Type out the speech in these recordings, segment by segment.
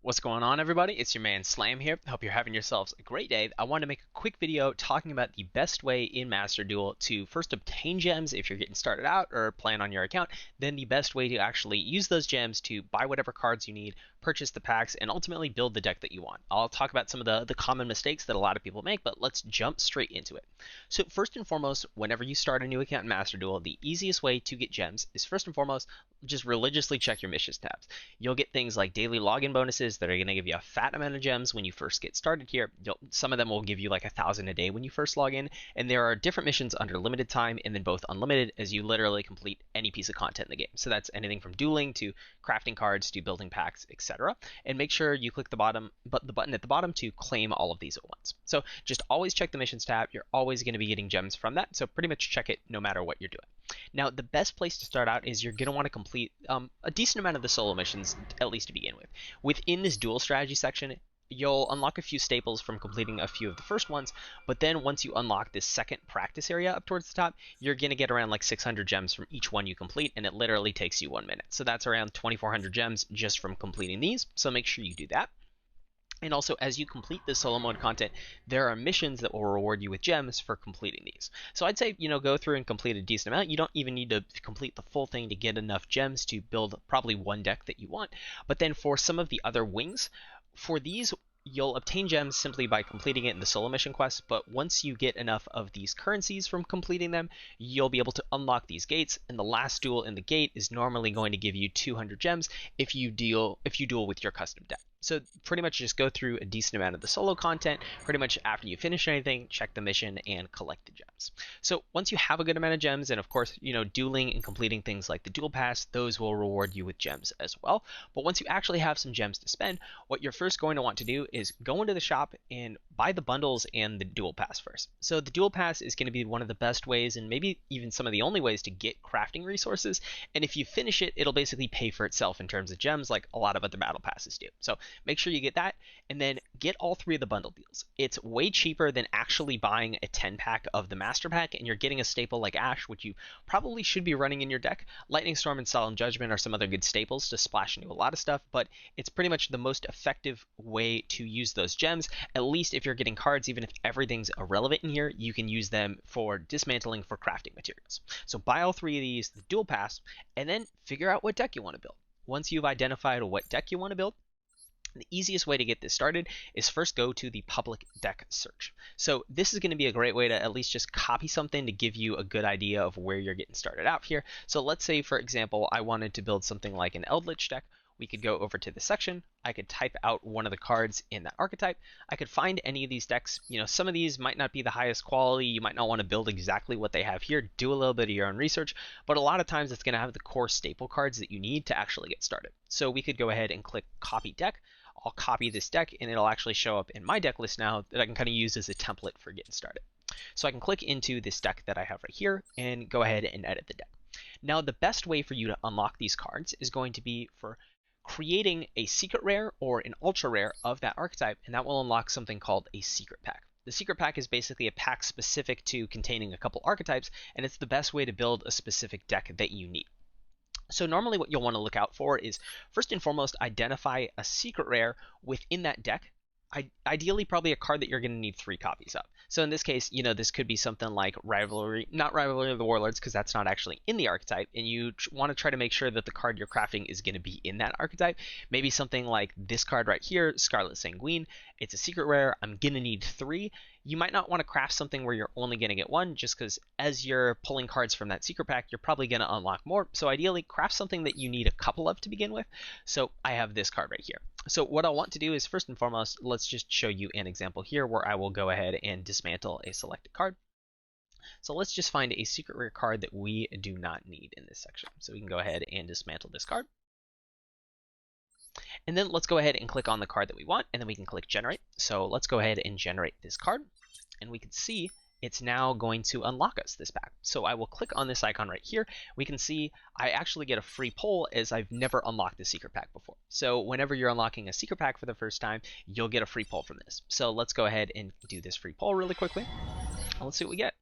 What's going on, everybody? It's your man Slam here. Hope you're having yourselves a great day. I wanted to make a quick video talking about the best way in Master Duel to first obtain gems if you're getting started out or playing on your account, then the best way to actually use those gems to buy whatever cards you need, purchase the packs, and ultimately build the deck that you want. I'll talk about some of the common mistakes that a lot of people make, but let's jump straight into it. So first and foremost, whenever you start a new account in Master Duel, the easiest way to get gems is first and foremost, just religiously check your missions tabs. You'll get things like daily login bonuses that are going to give you a fat amount of gems when you first get started here. Some of them will give you like 1,000 a day when you first log in, and there are different missions under limited time and then both unlimited as you literally complete any piece of content in the game. So that's anything from dueling to crafting cards to building packs, etc. And make sure you click the button at the bottom to claim all of these at once. So just always check the missions tab. You're always going to be getting gems from that, so pretty much check it no matter what you're doing. Now, the best place to start out is you're going to want to complete a decent amount of the solo missions, at least to begin with. Within this dual strategy section, you'll unlock a few staples from completing a few of the first ones, but then once you unlock this second practice area up towards the top, you're going to get around like 600 gems from each one you complete, and it literally takes you 1 minute. So that's around 2,400 gems just from completing these, so make sure you do that. And also, as you complete the solo mode content, there are missions that will reward you with gems for completing these. So I'd say, go through and complete a decent amount. You don't even need to complete the full thing to get enough gems to build probably one deck that you want. But then for some of the other wings, for these, you'll obtain gems simply by completing it in the solo mission quest, but once you get enough of these currencies from completing them, you'll be able to unlock these gates, and the last duel in the gate is normally going to give you 200 gems if you duel with your custom deck. So pretty much just go through a decent amount of the solo content. Pretty much after you finish anything, check the mission and collect the gems. So once you have a good amount of gems, and of course, dueling and completing things like the duel pass, those will reward you with gems as well. But once you actually have some gems to spend, what you're first going to want to do is go into the shop and buy the bundles and the duel pass first. So the duel pass is going to be one of the best ways, and maybe even some of the only ways, to get crafting resources. And if you finish it, it'll basically pay for itself in terms of gems, like a lot of other battle passes do. So make sure you get that, and then get all 3 of the bundle deals. It's way cheaper than actually buying a 10-pack of the master pack, and you're getting a staple like Ash, which you probably should be running in your deck. Lightning Storm and Solemn Judgment are some other good staples to splash into a lot of stuff, but it's pretty much the most effective way to use those gems. At least if you're getting cards, even if everything's irrelevant in here, you can use them for dismantling for crafting materials. So buy all 3 of these, the dual pass, and then figure out what deck you want to build. Once you've identified what deck you want to build, the easiest way to get this started is first go to the public deck search. So this is going to be a great way to at least just copy something to give you a good idea of where you're getting started out here. So let's say, for example, I wanted to build something like an Eldritch deck. We could go over to the section. I could type out one of the cards in that archetype. I could find any of these decks. Some of these might not be the highest quality. You might not want to build exactly what they have here. Do a little bit of your own research, but a lot of times it's going to have the core staple cards that you need to actually get started. So we could go ahead and click copy deck. I'll copy this deck, and it'll actually show up in my deck list now that I can kind of use as a template for getting started. So I can click into this deck that I have right here and go ahead and edit the deck. Now, the best way for you to unlock these cards is going to be for creating a secret rare or an ultra rare of that archetype, and that will unlock something called a secret pack. The secret pack is basically a pack specific to containing a couple archetypes, and it's the best way to build a specific deck that you need. So normally what you'll want to look out for is, first and foremost, identify a secret rare within that deck. Ideally, probably a card that you're going to need 3 copies of. So in this case, this could be something like not Rivalry of the Warlords, because that's not actually in the archetype, and you want to try to make sure that the card you're crafting is going to be in that archetype. Maybe something like this card right here, Scarlet Sanguine. It's a secret rare. I'm going to need 3. You might not want to craft something where you're only going to get 1, just because as you're pulling cards from that secret pack, you're probably going to unlock more. So ideally, craft something that you need a couple of to begin with. So I have this card right here. So what I want to do is, first and foremost, let's just show you an example here where I will go ahead and dismantle a selected card. So let's just find a secret rare card that we do not need in this section. So we can go ahead and dismantle this card. And then let's go ahead and click on the card that we want, and then we can click generate. So let's go ahead and generate this card, and we can see it's now going to unlock us this pack. So I will click on this icon right here. We can see I actually get a free pull, as I've never unlocked the secret pack before. So whenever you're unlocking a secret pack for the first time, you'll get a free pull from this. So let's go ahead and do this free pull really quickly. Let's see what we get.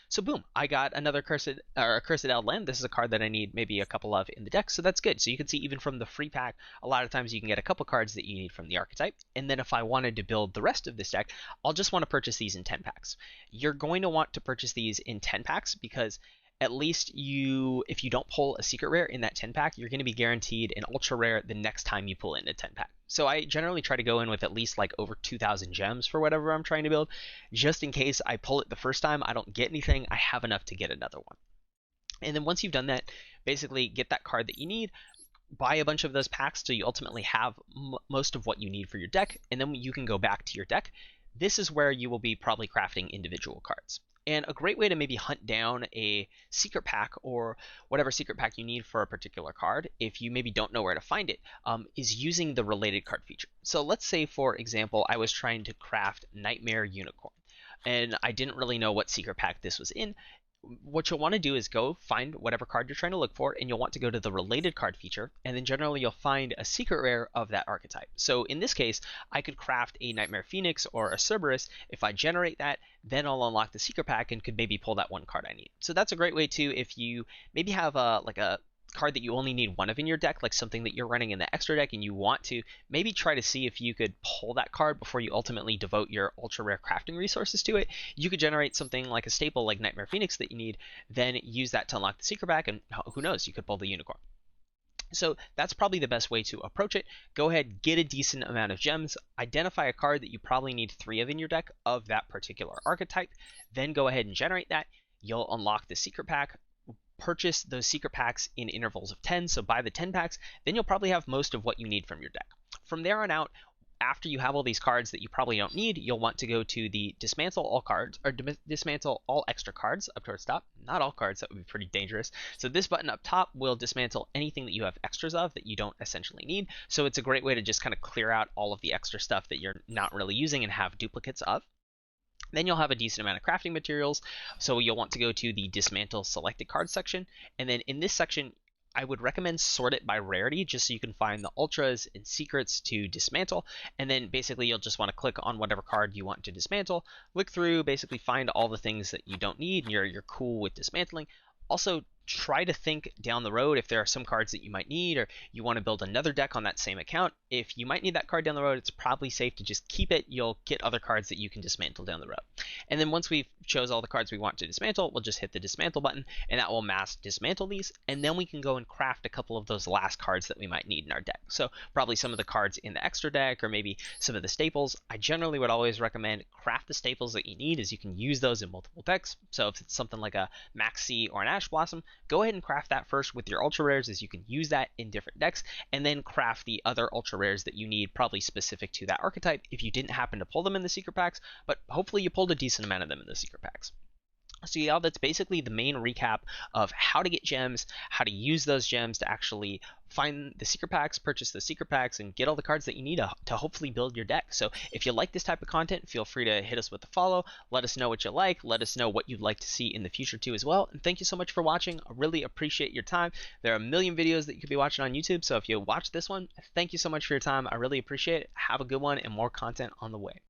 So boom, I got another Cursed Land. This is a card that I need maybe a couple of in the deck, so that's good. So you can see even from the free pack, a lot of times you can get a couple cards that you need from the archetype. And then if I wanted to build the rest of this deck, I'll just want to purchase these in 10 packs. You're going to want to purchase these in 10 packs because at least if you don't pull a secret rare in that 10 pack, you're going to be guaranteed an ultra rare the next time you pull in a 10 pack. So I generally try to go in with at least like over 2,000 gems for whatever I'm trying to build, just in case I pull it the first time, I don't get anything, I have enough to get another one. And then once you've done that, basically get that card that you need, buy a bunch of those packs till you ultimately have most of what you need for your deck, and then you can go back to your deck. This is where you will be probably crafting individual cards. And a great way to maybe hunt down a secret pack or whatever secret pack you need for a particular card, if you maybe don't know where to find it, is using the related card feature. So let's say, for example, I was trying to craft Nightmare Unicorn, and I didn't really know what secret pack this was in. What you'll want to do is go find whatever card you're trying to look for, and you'll want to go to the related card feature, and then generally you'll find a secret rare of that archetype. So in this case, I could craft a Nightmare Phoenix or a Cerberus. If I generate that, then I'll unlock the secret pack and could maybe pull that one card I need. So that's a great way too, if you maybe have a card that you only need one of in your deck, like something that you're running in the extra deck, and you want to maybe try to see if you could pull that card before you ultimately devote your ultra rare crafting resources to it. You could generate something like a staple like Nightmare Phoenix that you need, then use that to unlock the secret pack, and who knows, you could pull the unicorn. So that's probably the best way to approach it. Go ahead, get a decent amount of gems, identify a card that you probably need 3 of in your deck of that particular archetype, then go ahead and generate that. You'll unlock the secret pack, purchase those secret packs in intervals of 10, so buy the 10 packs, then you'll probably have most of what you need from your deck. From there on out, after you have all these cards that you probably don't need, you'll want to go to the dismantle all cards, or dismantle all extra cards up towards top. Not all cards, that would be pretty dangerous. So this button up top will dismantle anything that you have extras of that you don't essentially need. So it's a great way to just kind of clear out all of the extra stuff that you're not really using and have duplicates of. Then you'll have a decent amount of crafting materials, so you'll want to go to the dismantle selected cards section, and then in this section I would recommend sort it by rarity, just so you can find the ultras and secrets to dismantle, and then basically you'll just want to click on whatever card you want to dismantle, look through, basically find all the things that you don't need and you're cool with dismantling. Also, try to think down the road if there are some cards that you might need, or you want to build another deck on that same account. If you might need that card down the road, it's probably safe to just keep it. You'll get other cards that you can dismantle down the road. And then once we've chose all the cards we want to dismantle, we'll just hit the dismantle button, and that will mass dismantle these, and then we can go and craft a couple of those last cards that we might need in our deck. So probably some of the cards in the extra deck, or maybe some of the staples. I generally would always recommend craft the staples that you need, as you can use those in multiple decks. So if it's something like a Maxi or an Ash Blossom, go ahead and craft that first with your ultra rares, as you can use that in different decks, and then craft the other ultra rares that you need, probably specific to that archetype, if you didn't happen to pull them in the secret packs, but hopefully you pulled a decent amount of them in the secret packs. So yeah, that's basically the main recap of how to get gems, how to use those gems to actually find the secret packs, purchase the secret packs, and get all the cards that you need to hopefully build your deck. So if you like this type of content, feel free to hit us with a follow. Let us know what you like. Let us know what you'd like to see in the future too as well. And thank you so much for watching. I really appreciate your time. There are a million videos that you could be watching on YouTube. So if you watch this one, thank you so much for your time. I really appreciate it. Have a good one, and more content on the way.